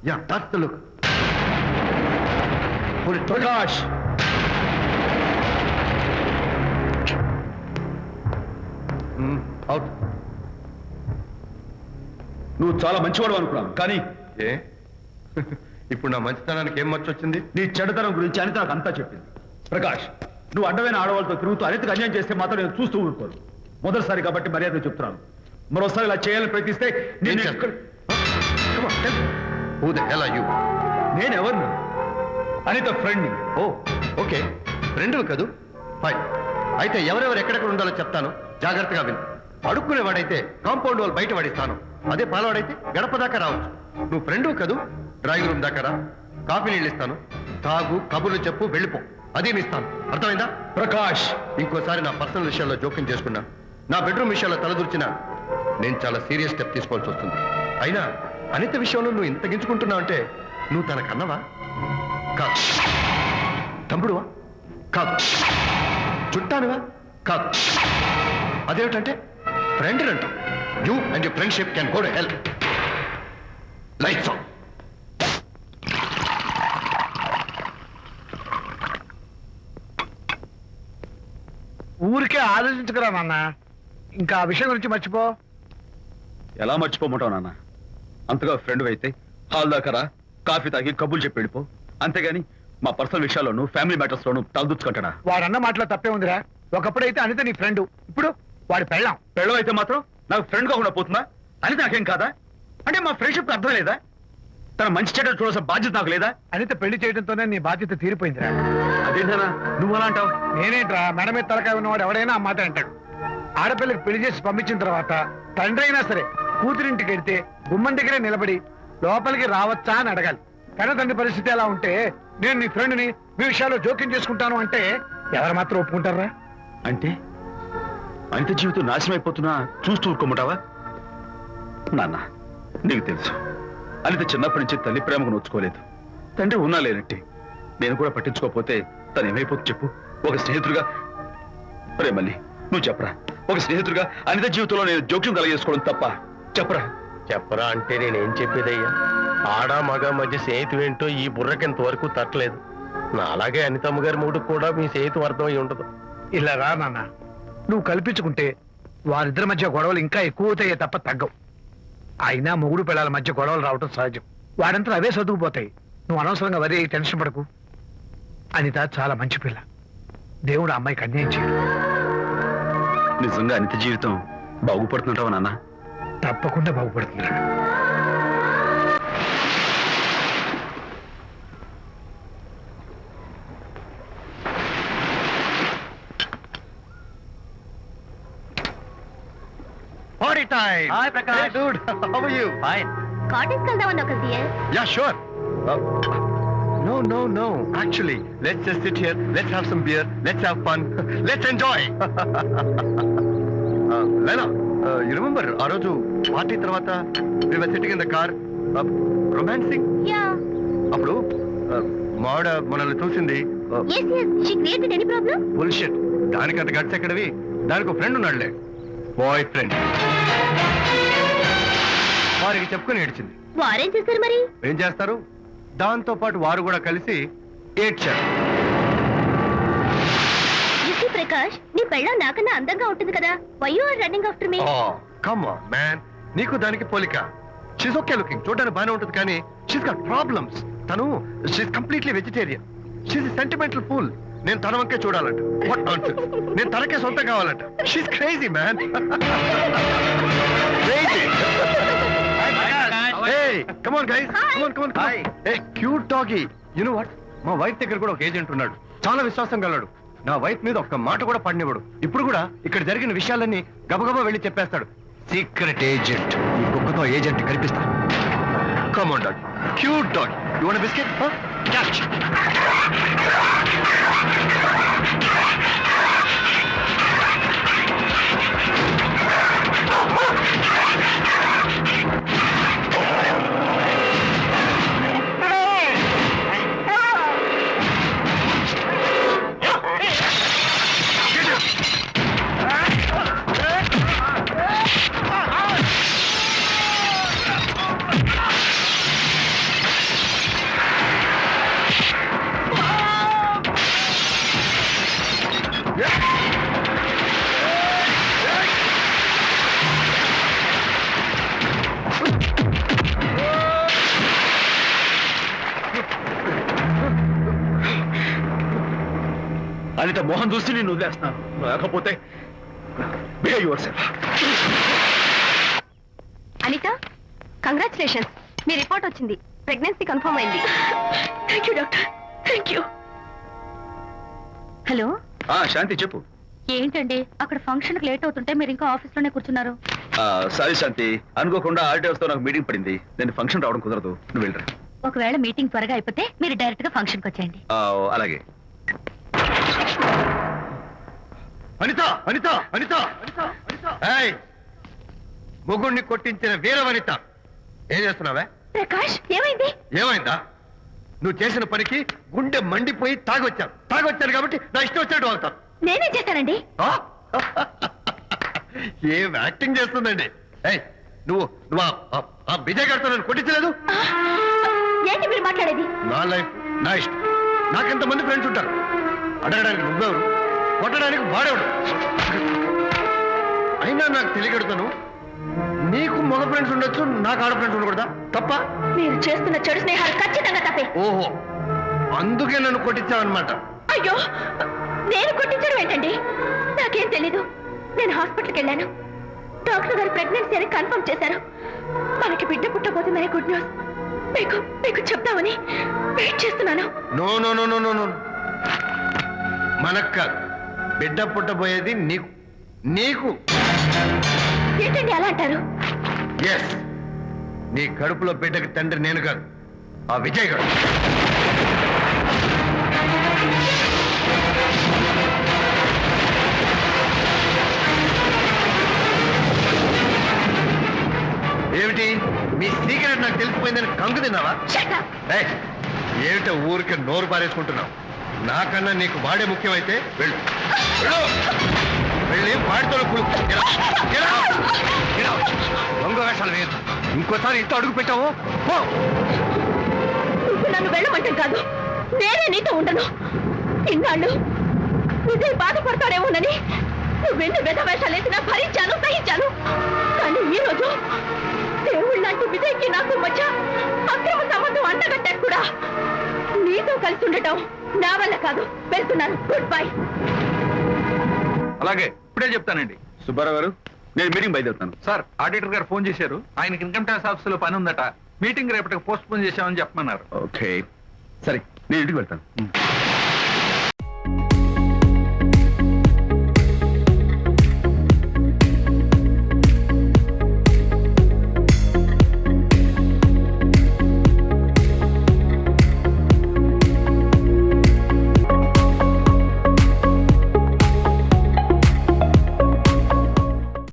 Yeah, that's the look. Prakash, out. నువ్వు చాలా మంచివాడు అనుకున్నాను, కానీ ఏ ఇప్పుడు నా మంచితనానికి ఏం మర్చొచ్చింది? నీ చెడుతనం గురించి అనిత నాకు అంతా చెప్పింది. ప్రకాష్, నువ్వు అడ్డమైన ఆడవాళ్ళతో తిరుగుతూ అనితకు అన్యాయం చేస్తే మాత్రం నేను చూస్తూ ఊరుకోను. మొదటిసారి కాబట్టి మర్యాద చెప్తున్నాను. మరోసారి ఇలా చేయాలని ప్రయత్నిస్తే నేను Who the hell are you? నేను ఎవరిని? అనిత ఫ్రెండ్ని. ఓ ఓకే, ఫ్రెండ్ కదూ. ఫైన్. అయితే ఎవరెవరు ఎక్కడెక్కడ ఉండాలో చెప్తాను, జాగ్రత్తగా విను. అడుక్కునేవాడైతే కాంపౌండ్ వాళ్ళు బయట పడిస్తాను. అదే పాలవాడైతే గడప దాకా రావచ్చు. నువ్వు ఫ్రెండ్ కదూ, డ్రాయింగ్ రూమ్ దాకా రా. కాఫీ నీళ్ళు ఇస్తాను, తాగు, కబుర్లు చెప్పు, వెళ్ళిపో. అదేం ఇస్తాను, అర్థమైందా? ప్రకాష్, ఇంకోసారి నా పర్సనల్ విషయాల్లో జోక్యం చేసుకున్నా, నా బెడ్రూమ్ విషయాల్లో తలదూర్చినా నేను చాలా సీరియస్ స్టెప్ తీసుకోవాల్సి వస్తుంది. అయినా అనిత విషయంలో నువ్వు ఇంత గించుకుంటున్నావు అంటే నువ్వు తనకన్నవా? కాదు. తమ్ముడువా? కాదు. చుట్టానువా? కాదు. అదేమిటంటే ఫ్రెండ్ అంటావు. You and your friendship can go to hell. Lights on. ఊరికే ఆలోచించుకురా నాన్న, ఇంకా ఆ విషయం గురించి మర్చిపో. ఎలా మర్చిపోమంటావు నాన్న? అంతగా ఫ్రెండ్ అయితే హాల్ దాకా రా, కాఫీ తాగి కబుర్లు చెప్పి వెళ్ళిపో. అంతేగాని మా పర్సనల్ విషయాల్లోనూ ఫ్యామిలీ మ్యాటర్స్ లోను తలదూర్చుకుంటాడా? వాడన్న మాటలో తప్పే ఉందిరా. ఒకప్పుడైతే అనిత నీ ఫ్రెండ్, ఇప్పుడు వాడి పెళ్ళాం. పెళ్ళం అయితే మాత్రం నాకు ఫ్రెండ్ కాకుండా పోతుందా? అనిత నాకేం కాదా? అంటే మా ఫ్రెండ్షిప్ అర్థం లేదా? తన మంచి చెడ్డ చూడాల్సిన బాధ్యత నాకు లేదా? అనిత పెళ్లి చేయడంతోనే నీ బాధ్యత తీరిపోయిందిరా. అదేంటనా నువ్వు అలా అంటావు? నేనేంట్రా, మెడ మీద తలకాయ ఉన్నవాడు ఎవడైనా ఆ మాట అంటాడు. ఆడపిల్లకి పెళ్లి చేసి పంపించిన తర్వాత తండ్రి అయినా సరే కూతురింటికి వెళ్తే గుమ్మం దగ్గరే నిలబడి లోపలికి రావచ్చా అని అడగాలి. కన్న తండ్రి పరిస్థితి ఎలా ఉంటే నేను నీ ఫ్రెండ్ని మీ విషయాల్లో జోక్యం చేసుకుంటాను అంటే ఎవరు మాత్రం ఒప్పుకుంటారా? అంటే అనిత జీవితం నాశనం అయిపోతున్నా చూస్తూ ఊరుకోమంటావా? నాన్న, నీకు తెలుసు అనిత చిన్నప్పటి నుంచి తల్లి ప్రేమకు నోచుకోలేదు. తండ్రి ఉన్నా లేనట్టే. నేను కూడా పట్టించుకోకపోతే తను ఏమైపోతుంది చెప్పు? ఒక స్నేహితుడిగా మళ్ళీ నువ్వు చెప్పరా, ఒక స్నేహితుడిగా అనిత జీవితంలో నేను జోక్యం కలగేసుకోవడం తప్ప? చెప్పరా. చెప్పరా అంటే నేనేం చెప్పేదయ్యా? ఆడ మగ మధ్య స్నేహితుడు ఏంటో ఈ బుర్రకింత వరకు తట్టలేదు. నా అలాగే అనితమ్మ గారి మూడు కూడా మీ స్నేహితం అర్థమై ఉండదు. ఇలా రా నాన్న, నువ్వు కల్పించుకుంటే వారిద్దరి మధ్య గొడవలు ఇంకా ఎక్కువ అవుతాయే తప్ప తగ్గవు. అయినా మొగుడు పిల్లల మధ్య గొడవలు రావటం సహజం. వాడంతా అవే సర్దుకుపోతాయి. నువ్వు అనవసరంగా వరే టెన్షన్ పడకు. అనిత చాలా మంచి పిల్ల. దేవుడు ఆ అమ్మాయికి అన్యాయం చేయడు. నిజంగా అనిత జీవితం బాగుపడుతుంటావా నాన్న? తప్పకుండా బాగుపడుతుందా. Party time! Hi, Prakash. Hey, dude. How are you? Fine. Cottage వెళ్దామని ఒక dear. Yeah, sure. No. Actually, let's just sit here. Let's have some beer. Let's have fun. Let's enjoy. Lena, you remember ఆ రోజు party తర్వాత we were sitting in the car, romancing? Yeah. అప్పుడు మావిడ మనల్ని చూసింది. yes she created any problem? Bullshit. దానికంత guts ఎక్కడవి? దానికి ఒక ఫ్రెండ్ ఉన్నాడులే, బాయ్ ఫ్రెండ్. వారికి చెప్పుకొని ఏడ్చింది. వారేం చేశారు మరి? ఏం చేస్తారు? దాంతో పాటు వారు కూడా కలిసి ఏడ్చారు. యూసీ ప్రకాష్, నీ పెళ్ళం నాకన్నా అందంగా ఉంటుంది కదా. Why you are running after me? Come on man, నీకు దానికి పోలిక. షీస్ ఓకే లుకింగ్, చూడడానికి బాగానే ఉంటుంది, కానీ షీస్ గాట్ ప్రాబ్లమ్స్. తను she's completely vegetarian. She's sentimental pool. నేను తన వంకే చూడాలంట. What nonsense. నేను తనకే సొంతం కావాలంట. She's crazy man. Crazy. Hey, come on guys. Come on. Hi. Hey, cute doggy. You know what? మా వైఫ్ దగ్గర కూడా ఒక ఏజెంట్ ఉన్నాడు. చాలా విశ్వాసం గలడు. నా వైఫ్ మీద ఒక్క మాట కూడా పడినివ్వడు. ఇప్పుడు కూడా ఇక్కడ జరిగిన విషయాలన్నీ గబగబా వెళ్ళి చెప్పేస్తాడు. Secret agent. ఈ కుక్కతో ఏజెంట్ కనిపిస్తా. Come on dog. Cute dog. You want a biscuit? Huh? Catch. Mohan చూసి నేను వదిలేస్తున్నాను, లేకపోతే behave yourself. Anitha, congratulations, మీ రిపోర్ట్ వచ్చింది. ప్రెగ్నెన్సీ కన్ఫర్మ్ అయింది. Thank you doctor, thank you. Hello, Shanti చెప్పు. ఏంటండి అక్కడ ఫంక్షన్ లేట్ అవుతుంటే మీరు ఇంకా ఆఫీస్ లోనే కూర్చున్నారు? సారీ శాంతి, అనుకోకుండా ఆర్టీఎస్ తో నాకు మీటింగ్ పడింది. నేను ఫంక్షన్ రావడం కుదరదు, నువ్వు వెళ్ళరా. ఒకవేళ మీటింగ్ త్వరగా అయిపోతే మీరు డైరెక్ట్ గా ఫంక్షన్ కి వచ్చేయండి. అలాగే. అనిత అనిత అనిత ఏయ్, మొగుణ్ణి కొట్టించిన వీర వనిత, ఏం చేస్తున్నావే? ప్రకాష్, ఏమైంది? ఏమైందా? నువ్వు చేసిన పనికి గుండె మండిపోయి తాగొచ్చాను కాబట్టి నా ఇష్టం వచ్చినట్టు అవుతాను. నేనేం చేశానండి? ఏం యాక్టింగ్ చేస్తుందండి. ఏయ్, నువ్వు నువ్వు ఆ విజయ్ గారితో నన్ను కొట్టించలేదు. ఏంటి మీరు మాట్లాడేది? నా లైఫ్ నా ఇష్టం. నాకెంతమంది ఫ్రెండ్స్ ఉంటారు. అడగడానికి నువ్వెవరు, కొట్టడానికి వాడేవాడు. అయినా నాకు తెలియగడుతాను, నీకు మగ ఫ్రెండ్స్ ఉండొచ్చు, నాకు ఆడ ఫ్రెండ్స్ ఉండకూడదా? తప్ప? మీరు చేస్తున్న చెడు స్నేహాలు ఖచ్చితంగా తప్పే. ఓహో, అందుకే నన్ను కొట్టించావన్నమాట. అయ్యో, నేను కొట్టించడం ఏంటండి? నాకేం తెలీదు. నేను హాస్పిటల్కి వెళ్ళాను. డాక్టర్ గారు ప్రెగ్నెన్సీ అని కన్ఫర్మ్ చేశారు. మనకి బిడ్డ పుట్టబోతుందనే గుడ్ న్యూస్ మీకు చెప్తామని వెయిట్ చేస్తున్నాను. No no no no no no, మనక్క బిడ్డ పుట్టబోయేది నీకు. ఏంటండి అలా అంటారు? ఎస్, నీ కడుపులో బిడ్డకి తండ్రి నేను కాదు, ఆ విజయ్ గారు. ఏమిటి మీ సీక్రెట్ నాకు తెలిసిపోయిందని కంగు తిన్నావా? Shut up. ఏయ్, ఏమిటో ఊరికి నోరు పారేసుకుంటున్నావు? నాకన్నా నీకు వాడే ముఖ్యమైతే వెళ్ళు వెళ్ళు. వెళ్ళి వాడితో దొంగ వేషాలు వేయదు. ఇంకోసారి ఇంట్లో అడుగు పెట్టావు పో. నువ్వు నన్ను వెళ్ళమంటే కాదు, నేనే నీతో ఉండను. ఇన్నాళ్ళు విజయ్ బాధపడతాడేమోనని నువ్వెన్ని వేషాలు వేసినా భరించాను, సహించాను. కానీ ఈ రోజు దేవుళ్ళంటూ విజయ్కి నాకు మధ్య అక్రమ సంబంధం అంటగట్టాను కూడా. నీతో కలిసి ఉండటం నా వల్ల కాదు. వెళ్తున్నాను, గుడ్ బై. అలాగే, ఇప్పుడే చెప్తానండి. సుబ్బారావు గారు, నేను మీటింగ్ బయలుదేరుతాను. సార్, ఆడిటర్ గారు ఫోన్ చేశారు. ఆయనకి ఇన్కమ్ ట్యాక్స్ ఆఫీస్ లో పని ఉందట. మీటింగ్ రేపటికి పోస్ట్ పోన్ చేశామని చెప్పమన్నారు. ఓకే, సరే, నేను ఇంటికి వెళ్తాను.